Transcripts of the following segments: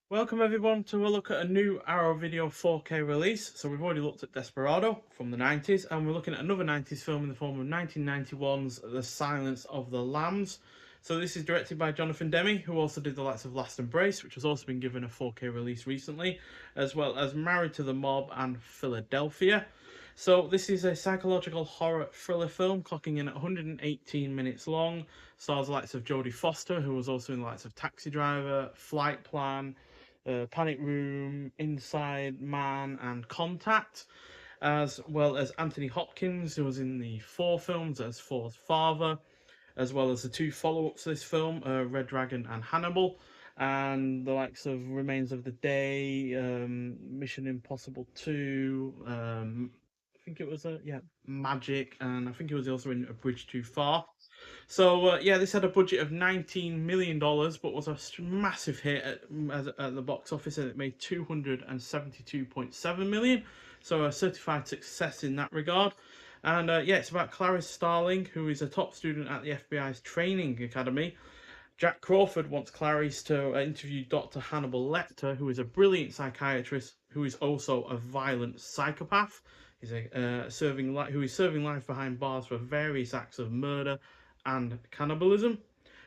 Welcome everyone to a look at a new Arrow Video 4K release. So we've already looked at Desperado from the 90s, and we're looking at another 90s film in the form of 1991's The Silence of the Lambs. So this is directed by Jonathan Demme, who also did the likes of Last Embrace, which has also been given a 4K release recently, as well as Married to the Mob and Philadelphia. So this is a psychological horror thriller film, clocking in at 118 minutes long. Stars the likes of Jodie Foster, who was also in the likes of Taxi Driver, Flight Plan, Panic Room, Inside Man, and Contact, as well as Anthony Hopkins, who was in the four films as Thor's father, as well as the two follow-ups to this film, Red Dragon and Hannibal, and the likes of Remains of the Day, Mission Impossible 2, I think it was Magic, and I think it was also in A Bridge Too Far. So yeah, this had a budget of $19 million, but was a massive hit at the box office, and it made 272.7 million. So a certified success in that regard. And yeah, it's about Clarice Starling, who is a top student at the FBI's training academy. Jack Crawford wants Clarice to interview Dr. Hannibal Lecter, who is a brilliant psychiatrist who is also a violent psychopath. He's who is serving life behind bars for various acts of murder and cannibalism.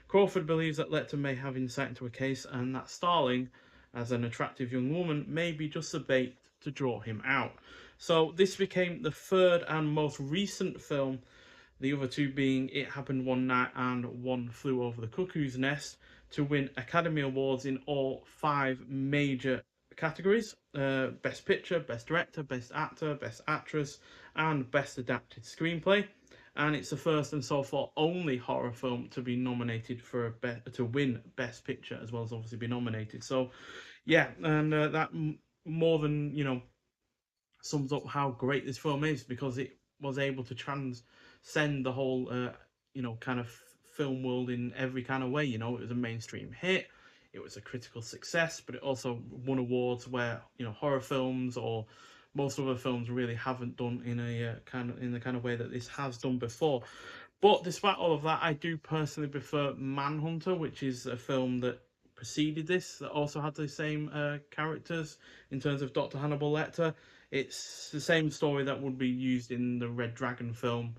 Crawford believes that Lecter may have insight into a case, and that Starling, as an attractive young woman, may be just a bait to draw him out. So this became the third and most recent film, the other two being It Happened One Night and One Flew Over the Cuckoo's Nest, to win Academy Awards in all five major categories: Best Picture, Best Director, Best Actor, Best Actress, and Best Adapted Screenplay. And it's the first and so far only horror film to be nominated for to win Best Picture, as well as obviously be nominated. So yeah, and that more than sums up how great this film is, because it was able to transcend the whole kind of film world in every kind of way. It was a mainstream hit, it was a critical success, but it also won awards where horror films or most other films really haven't done in a in the kind of way that this has done before. But despite all of that, I do personally prefer Manhunter, which is a film that preceded this, that also had the same characters in terms of Dr. Hannibal Lecter. It's the same story that would be used in the Red Dragon film,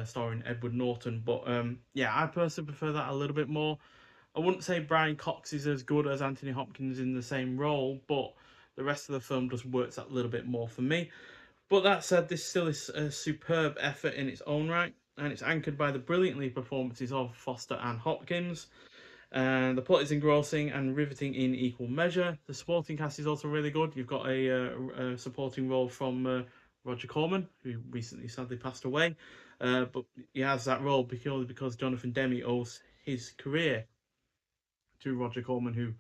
starring Edward Norton. But yeah, I personally prefer that a little bit more. I wouldn't say Brian Cox is as good as Anthony Hopkins in the same role, but the rest of the film just works that little bit more for me. But that said, this still is a superb effort in its own right, and it's anchored by the brilliantly performances of Foster and Hopkins. And the plot is engrossing and riveting in equal measure. The supporting cast is also really good. You've got a supporting role from Roger Corman, who recently sadly passed away, but he has that role purely because Jonathan Demme owes his career to Roger Corman, who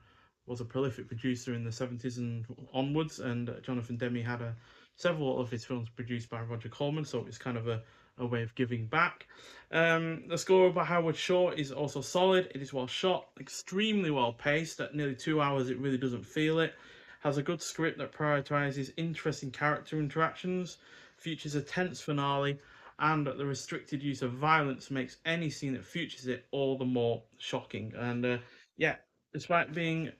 was a prolific producer in the 70s and onwards. And Jonathan Demme had several of his films produced by Roger Corman, so it's kind of a way of giving back. The score by Howard Shore is also solid. It is well shot, extremely well paced. At nearly 2 hours, it really doesn't feel it. Has a good script that prioritizes interesting character interactions, features a tense finale, and the restricted use of violence makes any scene that features it all the more shocking. And yeah, despite being,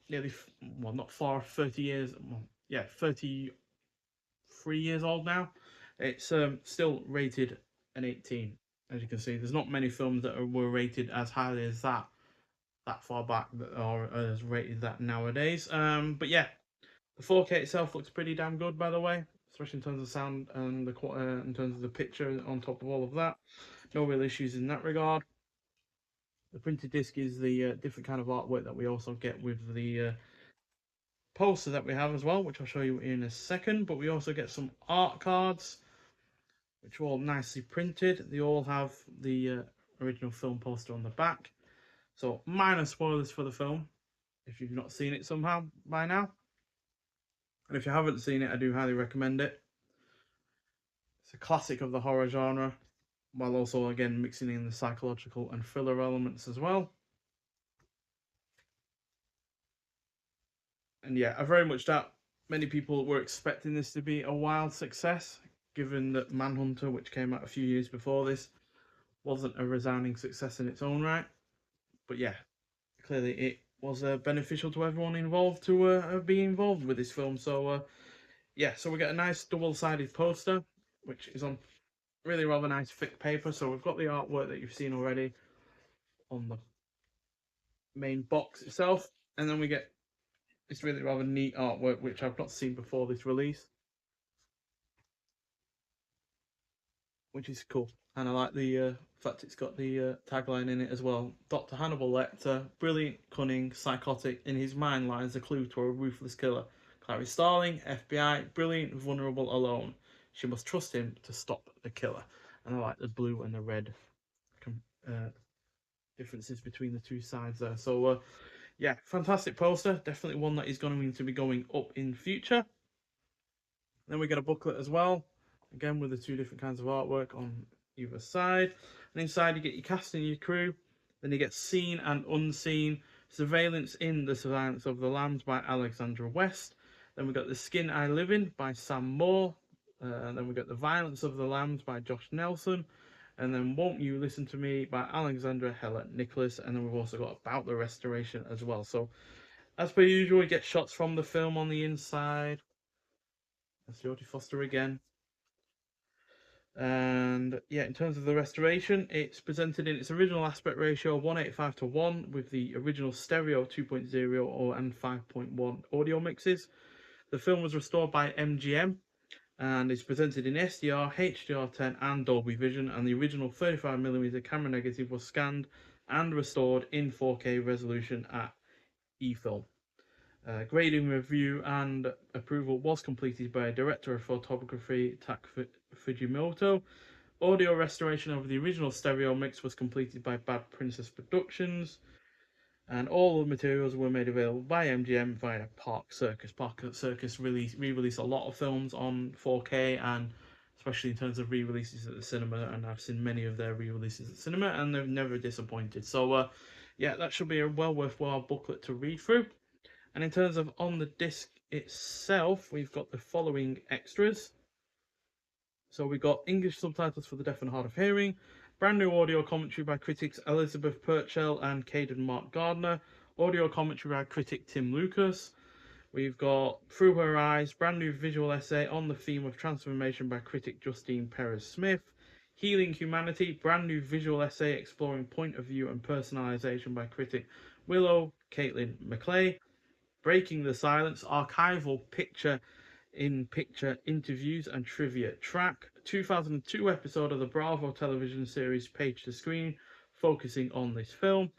nearly, well, not far, 30 years, well, yeah, 33 years old now, it's still rated an 18. As you can see, there's not many films that were rated as highly as that far back that are as rated that nowadays. But yeah, the 4K itself looks pretty damn good, by the way, especially in terms of sound and in terms of the picture on top of all of that. No real issues in that regard. The printed disc is the different kind of artwork that we also get with the poster that we have as well, which I'll show you in a second. But we also get some art cards, which are all nicely printed. They all have the original film poster on the back. So minor spoilers for the film, if you've not seen it somehow by now. And if you haven't seen it, I do highly recommend it. It's a classic of the horror genre, while also again mixing in the psychological and thriller elements as well. And yeah, I very much doubt many people were expecting this to be a wild success, given that Manhunter, which came out a few years before this, wasn't a resounding success in its own right. But yeah, clearly was beneficial to everyone involved to be involved with this film. So yeah, so we get a nice double-sided poster, which is on really rather nice thick paper. So we've got the artwork that you've seen already on the main box itself, and then we get this really rather neat artwork which I've not seen before this release, which is cool. And I like the fact it's got the tagline in it as well. Dr. Hannibal Lecter, brilliant, cunning, psychotic. In his mind lies a clue to a ruthless killer. Clarice Starling, FBI, brilliant, vulnerable, alone. She must trust him to stop the killer. And I like the blue and the red uh, differences between the two sides there. So yeah, fantastic poster. Definitely one that is going to be going up in future. Then we get a booklet as well, again with the two different kinds of artwork on either side. And inside you get your cast and your crew. Then you get Seen and Unseen, Surveillance in the Silence of the Lambs by Alexandra West. Then we got The Skin I Live In by Sam Moore. And then we got The Violence of the Lambs by Josh Nelson. And then Won't You Listen to Me by Alexandra Hella Nicholas. And then we've also got About the Restoration as well. So as per usual, we get shots from the film on the inside. That's Jodie Foster again. And yeah, in terms of the restoration, it's presented in its original aspect ratio 185:1 with the original stereo 2.0 and 5.1 audio mixes. The film was restored by MGM and is presented in SDR, HDR10 and Dolby Vision, and the original 35mm camera negative was scanned and restored in 4K resolution at eFilm. Grading, review, and approval was completed by Director of Photography Tak Fujimoto. Audio restoration of the original stereo mix was completed by Bad Princess Productions. And all the materials were made available by MGM via Park Circus. Park Circus re-release a lot of films on 4K, and especially in terms of re-releases at the cinema. And I've seen many of their re-releases at the cinema, and they've never disappointed. So, yeah, that should be a well worthwhile booklet to read through. And in terms of on the disc itself, we've got the following extras. So we've got English subtitles for the deaf and hard of hearing, brand new audio commentary by critics Elizabeth Purcell and Caden Mark Gardner, audio commentary by critic Tim Lucas. We've got Through Her Eyes, brand new visual essay on the theme of transformation by critic Justine Perez Smith. Healing Humanity, brand new visual essay exploring point of view and personalization by critic Willow Caitlin McClay. Breaking the Silence, archival picture interviews and trivia track. 2002 episode of the Bravo television series Page to Screen, focusing on this film.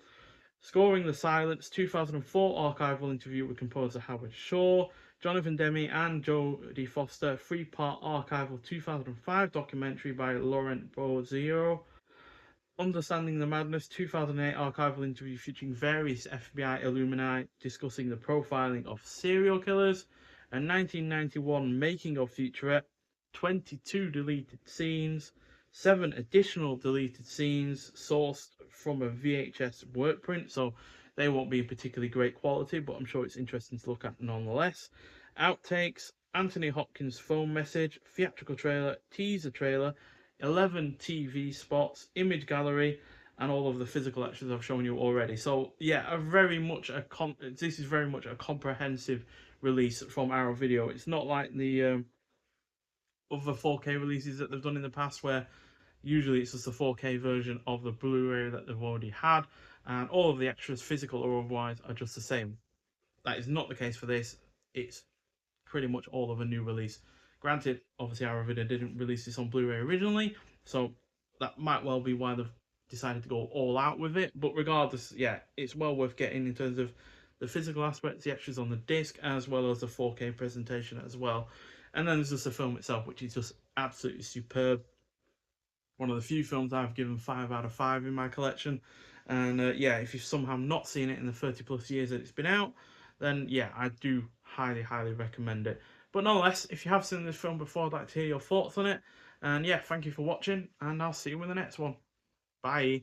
Scoring the Silence, 2004 archival interview with composer Howard Shaw, Jonathan Demme and Jodie Foster, three-part archival 2005 documentary by Laurent Bozio. Understanding the Madness 2008 archival interview featuring various FBI alumni discussing the profiling of serial killers, a 1991 making of featurette, 22 deleted scenes, 7 additional deleted scenes sourced from a VHS work print, so they won't be in particularly great quality, but I'm sure it's interesting to look at nonetheless. Outtakes, Anthony Hopkins' phone message, theatrical trailer, teaser trailer, 11 TV spots, image gallery, and all of the physical extras I've shown you already. So yeah, this is very much a comprehensive release from Arrow Video. It's not like the other 4K releases that they've done in the past, where usually it's just a 4K version of the Blu-ray that they've already had, and all of the extras, physical or otherwise, are just the same. That is not the case for this. It's pretty much all of a new release. Granted, obviously Arrow Video didn't release this on Blu-ray originally, so that might well be why they've decided to go all out with it. But regardless, yeah, it's well worth getting in terms of the physical aspects, the extras on the disc, as well as the 4K presentation as well. And then there's just the film itself, which is just absolutely superb. One of the few films I've given 5 out of 5 in my collection. And yeah, if you've somehow not seen it in the 30 plus years that it's been out, then yeah, I do highly, highly recommend it. But nonetheless, if you have seen this film before, I'd like to hear your thoughts on it. And yeah, thank you for watching, and I'll see you in the next one. Bye.